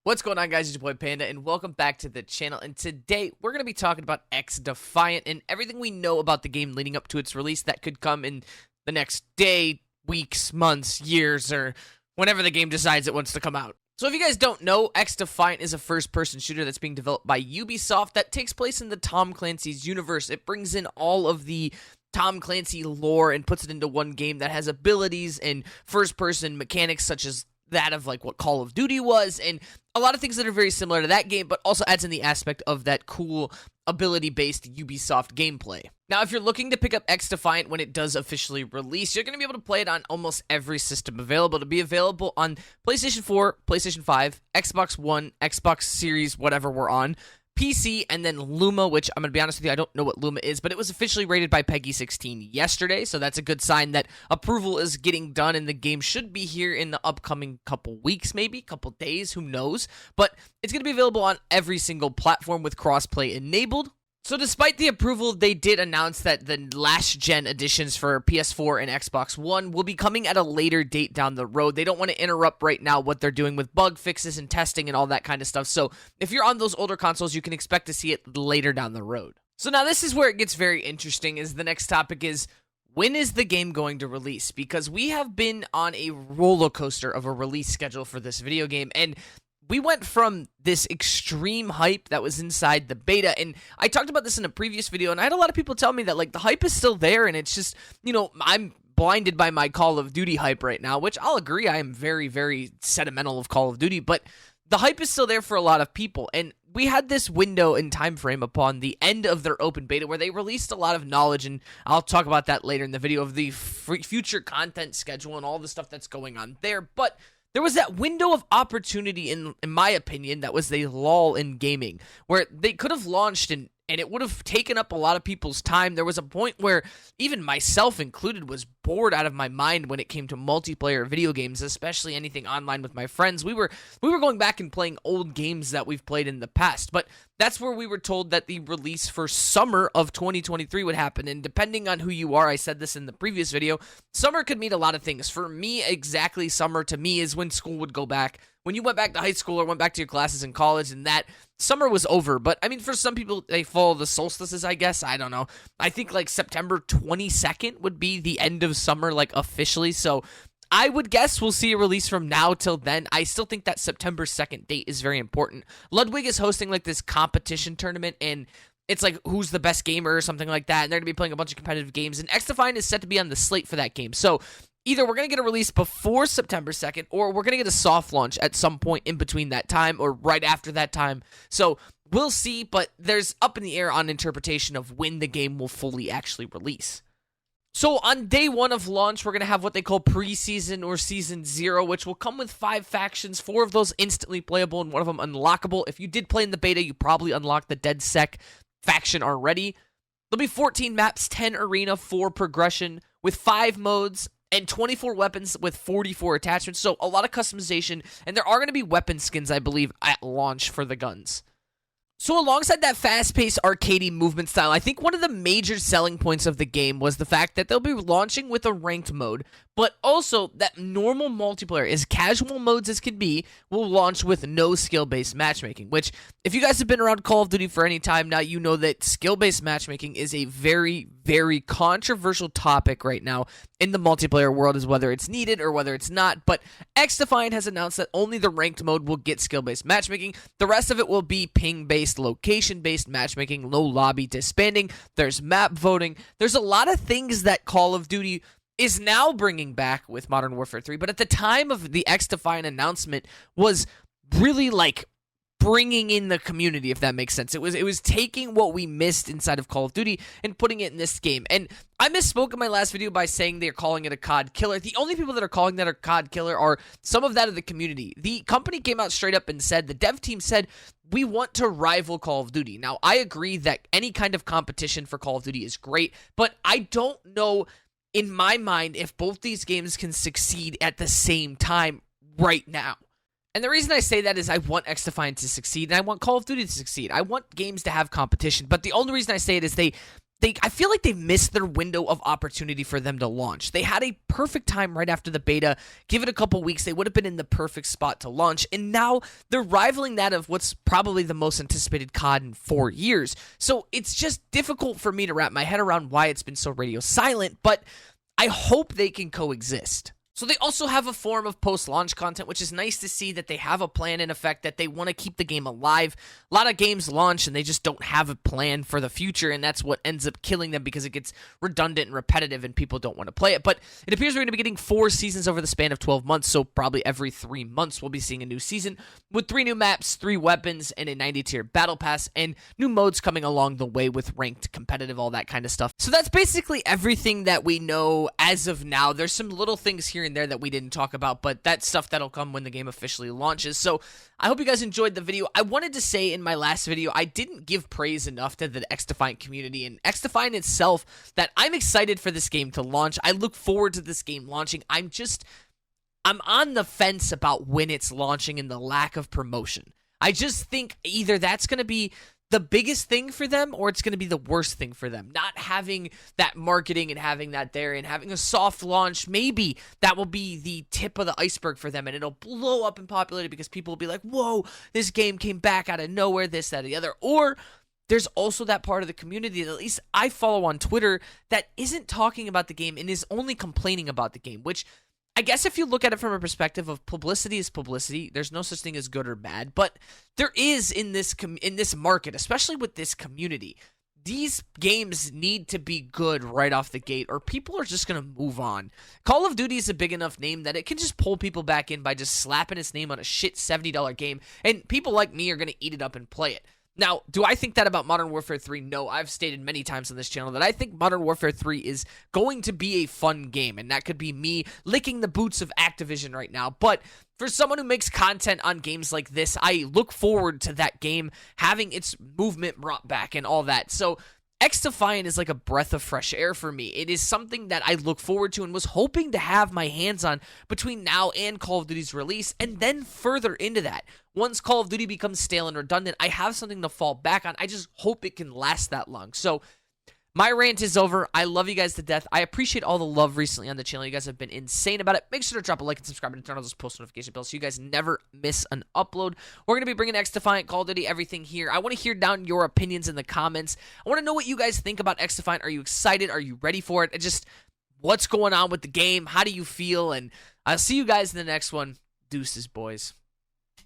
What's going on, guys? It's your boy Panda, and welcome back to the channel. And today, we're going to be talking about XDefiant and everything we know about the game leading up to its release that could come in the next day, weeks, months, years, or whenever the game decides it wants to come out. So if you guys don't know, XDefiant is a first-person shooter that's being developed by Ubisoft that takes place in the Tom Clancy's universe. It brings in all of the Tom Clancy lore and puts it into one game that has abilities and first-person mechanics such as that of like what Call of Duty was, and a lot of things that are very similar to that game, but also adds in the aspect of that cool ability-based Ubisoft gameplay. Now, if you're looking to pick up XDefiant when it does officially release, you're going to be able to play it on almost every system available. It'll be available on PlayStation 4, PlayStation 5, Xbox One, Xbox Series, whatever we're on, PC, and then Luma, which I'm going to be honest with you, I don't know what Luma is, but it was officially rated by Peggy 16 yesterday, so that's a good sign that approval is getting done, and the game should be here in the upcoming couple weeks, maybe, couple days, who knows, but it's going to be available on every single platform with crossplay enabled. So despite the approval, they did announce that the last-gen editions for PS4 and Xbox One will be coming at a later date down the road. They don't want to interrupt right now what they're doing with bug fixes and testing and all that kind of stuff. So if you're on those older consoles, you can expect to see it later down the road. So now this is where it gets very interesting, is the next topic is, when is the game going to release? Because we have been on a roller coaster of a release schedule for this video game, and we went from this extreme hype that was inside the beta, and I talked about this in a previous video, and I had a lot of people tell me that, like, the hype is still there, and it's just, you know, I'm blinded by my Call of Duty hype right now, which I'll agree, I am very, very sentimental of Call of Duty, but the hype is still there for a lot of people, and we had this window and time frame upon the end of their open beta where they released a lot of knowledge, and I'll talk about that later in the video, of the future content schedule and all the stuff that's going on there, but there was that window of opportunity, in my opinion, that was the lull in gaming, where they could have launched and it would have taken up a lot of people's time. There was a point where even myself included was bored out of my mind when it came to multiplayer video games, especially anything online with my friends. We were going back and playing old games that we've played in the past, but that's where we were told that the release for summer of 2023 would happen, and depending on who you are, I said this in the previous video, summer could mean a lot of things. For me, exactly, summer to me is when school would go back. When you went back to high school or went back to your classes in college, and that summer was over. But I mean, for some people, they follow the solstices, I guess. I don't know. I think like September 22nd would be the end of summer, like officially. So I would guess we'll see a release from now till then. I still think that September 2nd date is very important. Ludwig is hosting like this competition tournament, and it's like who's the best gamer or something like that. And they're going to be playing a bunch of competitive games. And XDefiant is set to be on the slate for that game. So either we're going to get a release before September 2nd, or we're going to get a soft launch at some point in between that time or right after that time. So we'll see, but there's up in the air on interpretation of when the game will fully actually release. So on day one of launch, we're going to have what they call preseason or season 0, which will come with 5 factions, 4 of those instantly playable and 1 of them unlockable. If you did play in the beta, you probably unlocked the DedSec faction already. There'll be 14 maps, 10 arena, 4 progression, with 5 modes, and 24 weapons with 44 attachments, so a lot of customization, and there are going to be weapon skins, I believe, at launch for the guns. So alongside that fast-paced arcadey movement style, I think one of the major selling points of the game was the fact that they'll be launching with a ranked mode, but also that normal multiplayer, as casual modes as can be, will launch with no skill-based matchmaking, which, if you guys have been around Call of Duty for any time now, you know that skill-based matchmaking is a very, very controversial topic right now in the multiplayer world, is whether it's needed or whether it's not, but XDefiant has announced that only the ranked mode will get skill-based matchmaking. The rest of it will be ping-based, location-based matchmaking, low lobby disbanding, there's map voting, there's a lot of things that Call of Duty is now bringing back with Modern Warfare 3, but at the time of the XDefiant announcement was really like bringing in the community, if that makes sense. It was taking what we missed inside of Call of Duty and putting it in this game. And I misspoke in my last video by saying they're calling it a COD killer. The only people that are calling that a COD killer are some of that of the community. The company came out straight up and said, the dev team said, we want to rival Call of Duty. Now, I agree that any kind of competition for Call of Duty is great, but I don't know in my mind if both these games can succeed at the same time right now. And the reason I say that is I want XDefiant to succeed, and I want Call of Duty to succeed. I want games to have competition, but the only reason I say it is they I feel like they missed their window of opportunity for them to launch. They had a perfect time right after the beta. Give it a couple weeks, they would have been in the perfect spot to launch, and now they're rivaling that of what's probably the most anticipated COD in 4 years. So it's just difficult for me to wrap my head around why it's been so radio silent, but I hope they can coexist. So they also have a form of post-launch content, which is nice to see that they have a plan in effect, that they want to keep the game alive. A lot of games launch and they just don't have a plan for the future, and that's what ends up killing them because it gets redundant and repetitive and people don't want to play it. But it appears we're going to be getting 4 seasons over the span of 12 months, so probably every 3 months we'll be seeing a new season with 3 new maps, 3 weapons, and a 90-tier battle pass, and new modes coming along the way with ranked, competitive, all that kind of stuff. So that's basically everything that we know as of now. There's some little things here and there that we didn't talk about, but that's stuff that'll come when the game officially launches. So I hope you guys enjoyed the video. I wanted to say in my last video, I didn't give praise enough to the XDefiant community and XDefiant itself that I'm excited for this game to launch. I look forward to this game launching. I'm on the fence about when it's launching and the lack of promotion. I just think either that's going to be the biggest thing for them, or it's going to be the worst thing for them. Not having that marketing and having that there and having a soft launch, maybe that will be the tip of the iceberg for them, and it'll blow up in popularity because people will be like, whoa, this game came back out of nowhere, this, that, or the other. Or there's also that part of the community that at least I follow on Twitter that isn't talking about the game and is only complaining about the game, which I guess if you look at it from a perspective of publicity is publicity, there's no such thing as good or bad, but there is in this market, especially with this community, these games need to be good right off the gate or people are just going to move on. Call of Duty is a big enough name that it can just pull people back in by just slapping its name on a shit $70 game, and people like me are going to eat it up and play it. Now, do I think that about Modern Warfare 3? No, I've stated many times on this channel that I think Modern Warfare 3 is going to be a fun game, and that could be me licking the boots of Activision right now. But for someone who makes content on games like this, I look forward to that game having its movement brought back and all that. So XDefiant is like a breath of fresh air for me. It is something that I look forward to and was hoping to have my hands on between now and Call of Duty's release, and then further into that. Once Call of Duty becomes stale and redundant, I have something to fall back on. I just hope it can last that long. So my rant is over. I love you guys to death. I appreciate all the love recently on the channel. You guys have been insane about it. Make sure to drop a like and subscribe and turn on those post notification bells so you guys never miss an upload. We're going to be bringing XDefiant, Call of Duty, everything here. I want to hear down your opinions in the comments. I want to know what you guys think about XDefiant. Are you excited? Are you ready for it? Just what's going on with the game? How do you feel? And I'll see you guys in the next one. Deuces, boys.